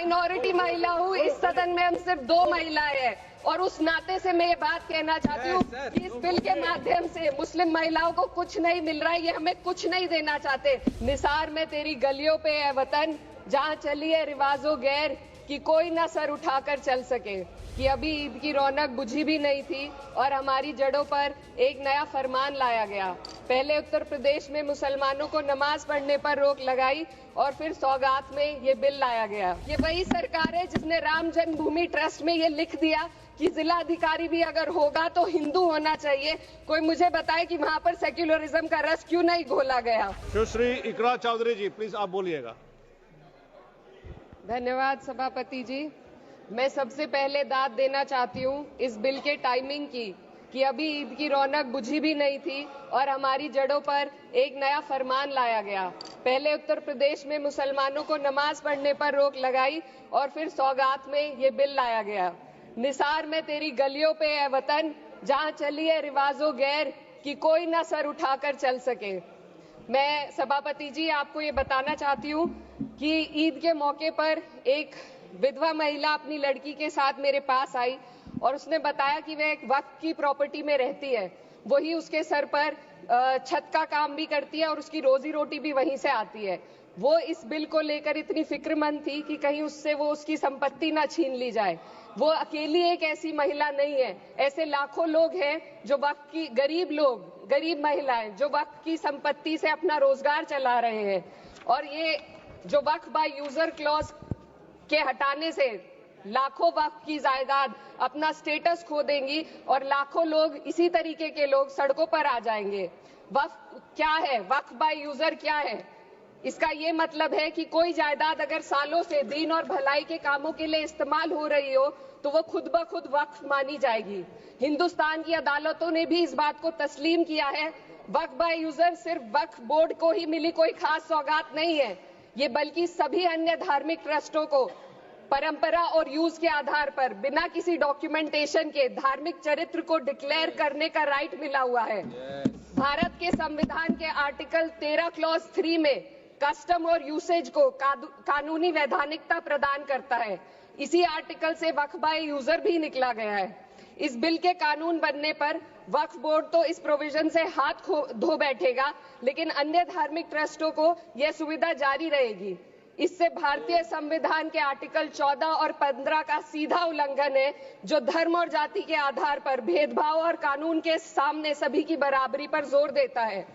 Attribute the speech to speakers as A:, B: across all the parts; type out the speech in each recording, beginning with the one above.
A: Minority महिला हूँ, इस सदन में हम सिर्फ 2 महिलाएं हैं और उस नाते से मैं ये बात कहना चाहती हूँ कि इस बिल के माध्यम से मुस्लिम महिलाओं को कुछ नहीं मिल रहा है, ये हमें कुछ नहीं देना चाहते। निसार में तेरी गलियों पे है वतन, जहाँ चली है रिवाजो गैर कि कोई ना सर उठाकर चल सके। कि अभी ईद की रौनक बुझी भी नहीं थी और हमारी जड़ों पर एक नया फरमान लाया गया। पहले उत्तर प्रदेश में मुसलमानों को नमाज पढ़ने पर रोक लगाई और फिर सौगात में ये बिल लाया गया। ये वही सरकार है जिसने राम जन्मभूमि ट्रस्ट में ये लिख दिया कि जिला अधिकारी भी अगर होगा तो हिंदू होना चाहिए। कोई मुझे बताए कि वहाँ पर सेक्युलरिज्म का रस क्यों नहीं घोला गया।
B: सुश्री इकरा चौधरी जी, प्लीज आप बोलिएगा।
A: धन्यवाद सभापति जी। मैं सबसे पहले दाद देना चाहती हूँ इस बिल के टाइमिंग की कि अभी ईद की रौनक बुझी भी नहीं थी और हमारी जड़ों पर एक नया फरमान लाया गया। पहले उत्तर प्रदेश में मुसलमानों को नमाज पढ़ने पर रोक लगाई और फिर सौगात में ये बिल लाया गया। निसार में तेरी गलियों पे है वतन, जहाँ चली है रिवाजो गैर कि कोई ना सर उठाकर चल सके। मैं सभापति जी आपको ये बताना चाहती हूँ कि ईद के मौके पर एक विधवा महिला अपनी लड़की के साथ मेरे पास आई और उसने बताया कि वह एक वक्फ की प्रॉपर्टी में रहती है, वही उसके सर पर छत का काम भी करती है और उसकी रोजी रोटी भी वहीं से आती है। वो इस बिल को लेकर इतनी फिक्रमंद थी कि कहीं उससे वो उसकी संपत्ति ना छीन ली जाए। वो अकेली एक ऐसी महिला नहीं है, ऐसे लाखों लोग हैं जो वक्फ की गरीब महिलाएं जो वक्फ की संपत्ति से अपना रोजगार चला रहे हैं। और ये जो वक्फ बाय यूजर क्लॉज के हटाने से लाखों वक्फ की जायदाद अपना स्टेटस खो देंगी और लाखों लोग इसी तरीके के लोग सड़कों पर आ जाएंगे। वक्फ क्या है, वक्फ बाय यूजर क्या है? इसका ये मतलब है कि कोई जायदाद अगर सालों से दीन और भलाई के कामों के लिए इस्तेमाल हो रही हो तो वो खुद ब खुद वक्फ मानी जाएगी। हिंदुस्तान की अदालतों ने भी इस बात को तस्लीम किया है। वक्फ बाय यूजर सिर्फ वक्फ बोर्ड को ही मिली कोई खास सौगात नहीं है, ये बल्कि सभी अन्य धार्मिक ट्रस्टों को परंपरा और यूज के आधार पर बिना किसी डॉक्यूमेंटेशन के धार्मिक चरित्र को डिक्लेयर करने का राइट मिला हुआ है। भारत के संविधान के आर्टिकल 13 क्लॉज 3 में कस्टम और यूसेज को कानूनी वैधानिकता प्रदान करता है। इसी आर्टिकल से वक्फ बाय यूजर भी निकला गया है। इस बिल के कानून बनने पर वक्फ बोर्ड तो इस प्रोविजन से हाथ धो बैठेगा, लेकिन अन्य धार्मिक ट्रस्टों को यह सुविधा जारी रहेगी। इससे भारतीय संविधान के आर्टिकल 14 और 15 का सीधा उल्लंघन है, जो धर्म और जाति के आधार पर भेदभाव और कानून के सामने सभी की बराबरी पर जोर देता है।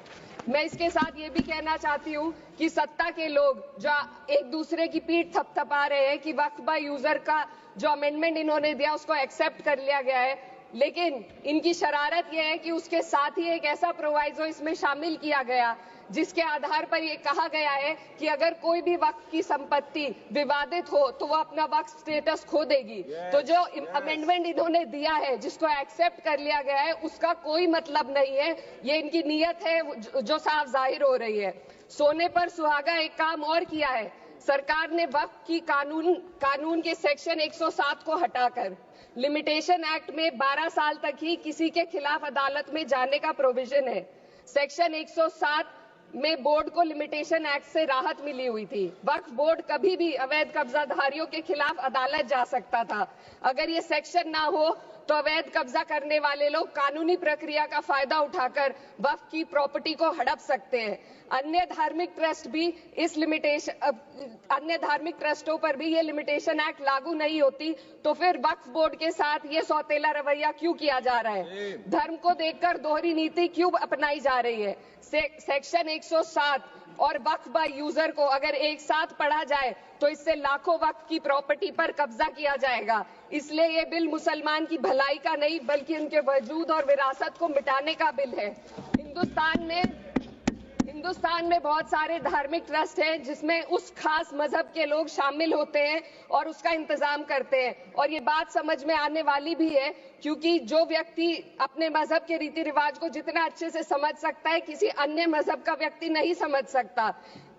A: मैं इसके साथ ये भी कहना चाहती हूँ कि सत्ता के लोग जो एक दूसरे की पीठ थपथपा रहे हैं कि वक्फ बाय यूजर का जो अमेंडमेंट इन्होंने दिया उसको एक्सेप्ट कर लिया गया है, लेकिन इनकी शरारत यह है कि उसके साथ ही एक ऐसा प्रोवाइजो इसमें शामिल किया गया जिसके आधार पर यह कहा गया है कि अगर कोई भी वक्फ की संपत्ति विवादित हो तो वो अपना वक्फ स्टेटस खो देगी। तो जो अमेंडमेंट इन्होंने दिया है, जिसको एक्सेप्ट कर लिया गया है, उसका कोई मतलब नहीं है। ये इनकी नीयत है जो साफ जाहिर हो रही है। सोने पर सुहागा एक काम और किया है। सरकार ने वक्फ की कानून के सेक्शन 107 को हटाकर लिमिटेशन एक्ट में 12 साल तक ही किसी के खिलाफ अदालत में जाने का प्रोविजन है। सेक्शन 107 में बोर्ड को लिमिटेशन एक्ट से राहत मिली हुई थी। वक्फ बोर्ड कभी भी अवैध कब्जाधारियों के खिलाफ अदालत जा सकता था। अगर ये सेक्शन ना हो तो अवैध कब्जा करने वाले लोग कानूनी प्रक्रिया का फायदा उठाकर वक्फ की प्रॉपर्टी को हड़प सकते हैं। अन्य धार्मिक ट्रस्टों पर भी ये लिमिटेशन एक्ट लागू नहीं होती, तो फिर वक्फ बोर्ड के साथ ये सौतेला रवैया क्यों किया जा रहा है? धर्म को देखकर दोहरी नीति क्यों अपनाई जा रही है? सेक्शन 107 और वक्फ बाय यूजर को अगर एक साथ पढ़ा जाए तो इससे लाखों वक्फ की प्रॉपर्टी पर कब्जा किया जाएगा। इसलिए ये बिल मुसलमान की भलाई का नहीं बल्कि उनके वजूद और विरासत को मिटाने का बिल है। हिंदुस्तान में बहुत सारे धार्मिक ट्रस्ट हैं जिसमें उस खास मजहब के लोग शामिल होते हैं और उसका इंतजाम करते हैं। और ये बात समझ में आने वाली भी है, क्योंकि जो व्यक्ति अपने मजहब के रीति रिवाज को जितना अच्छे से समझ सकता है, किसी अन्य मजहब का व्यक्ति नहीं समझ सकता।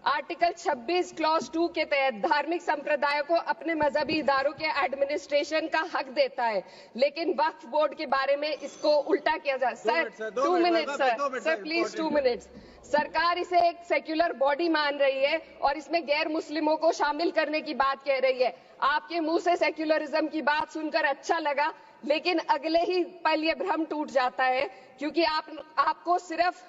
A: आर्टिकल 26 क्लॉज 2 के तहत धार्मिक संप्रदायों को अपने मजहबी इदारों के एडमिनिस्ट्रेशन का हक देता है, लेकिन वक्फ बोर्ड के बारे में इसको उल्टा किया जा। Sir 2 minute sir please 2 minutes. सरकार इसे एक सेक्युलर बॉडी मान रही है और इसमें गैर मुस्लिमों को शामिल करने की बात कह रही है। आपके मुंह से सेक्युलरिज्म की बात सुनकर अच्छा लगा, लेकिन अगले ही पल ये भ्रम टूट जाता है, क्योंकि आपको सिर्फ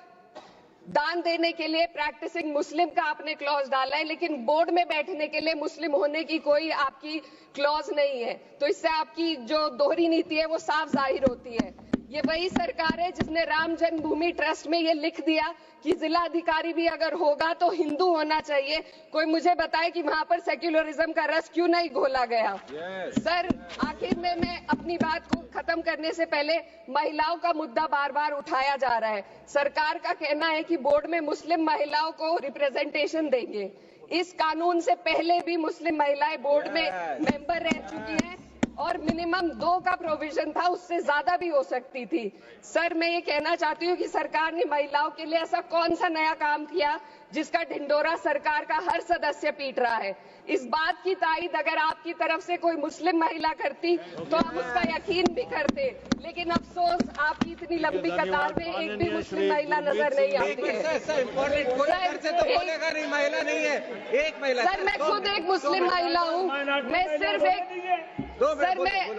A: दान देने के लिए प्रैक्टिसिंग मुस्लिम का आपने क्लॉज डाला है, लेकिन बोर्ड में बैठने के लिए मुस्लिम होने की कोई आपकी क्लॉज नहीं है। तो इससे आपकी जो दोहरी नीति है वो साफ जाहिर होती है। ये वही सरकार है जिसने राम जन्मभूमि ट्रस्ट में ये लिख दिया कि जिला अधिकारी भी अगर होगा तो हिंदू होना चाहिए। कोई मुझे बताए कि वहां पर सेक्युलरिज्म का रस क्यों नहीं घोला गया। सर आखिर में मैं अपनी बात को खत्म करने से पहले महिलाओं का मुद्दा बार बार उठाया जा रहा है। सरकार का कहना है कि बोर्ड में मुस्लिम महिलाओं को रिप्रेजेंटेशन देंगे। इस कानून से पहले भी मुस्लिम महिलाएं बोर्ड में मेंबर रह चुकी हैं और मिनिमम 2 का प्रोविजन था, उससे ज्यादा भी हो सकती थी। सर मैं ये कहना चाहती हूँ कि सरकार ने महिलाओं के लिए ऐसा कौन सा नया काम किया जिसका ढिंडोरा सरकार का हर सदस्य पीट रहा है। इस बात की तायीद अगर आपकी तरफ से कोई मुस्लिम महिला करती तो आप उसका यकीन भी करते, लेकिन अफसोस आपकी इतनी लंबी कतार में एक भी मुस्लिम महिला नजर नहीं आती है। सर मैं खुद एक मुस्लिम महिला हूँ, मैं सिर्फ एक सर मैं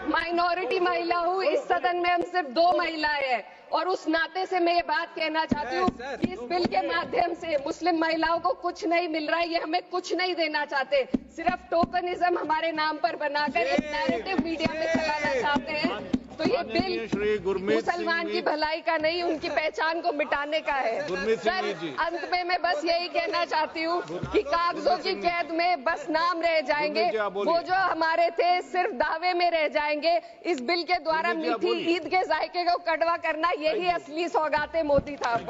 A: माइनॉरिटी महिला हूँ। इस सदन में हम सिर्फ 2 महिलाएं हैं और उस नाते से मैं ये बात कहना चाहती हूँ कि इस बिल के माध्यम से मुस्लिम महिलाओं को कुछ नहीं मिल रहा है। ये हमें कुछ नहीं देना चाहते, सिर्फ टोकनिज्म हमारे नाम पर बनाकर एक नैरेटिव मीडिया में चलाना चाहते हैं। तो ये बिल मुसलमान की भलाई का नहीं, उनकी पहचान को मिटाने का है। सर अंत में मैं बस यही कहना चाहती हूँ कि कागजों की कैद में बस नाम रह जाएंगे, वो जो हमारे थे सिर्फ दावे में रह जाएंगे। इस बिल के द्वारा मीठी ईद के जायके को कड़वा करना, यही असली सौगाते मोदी था।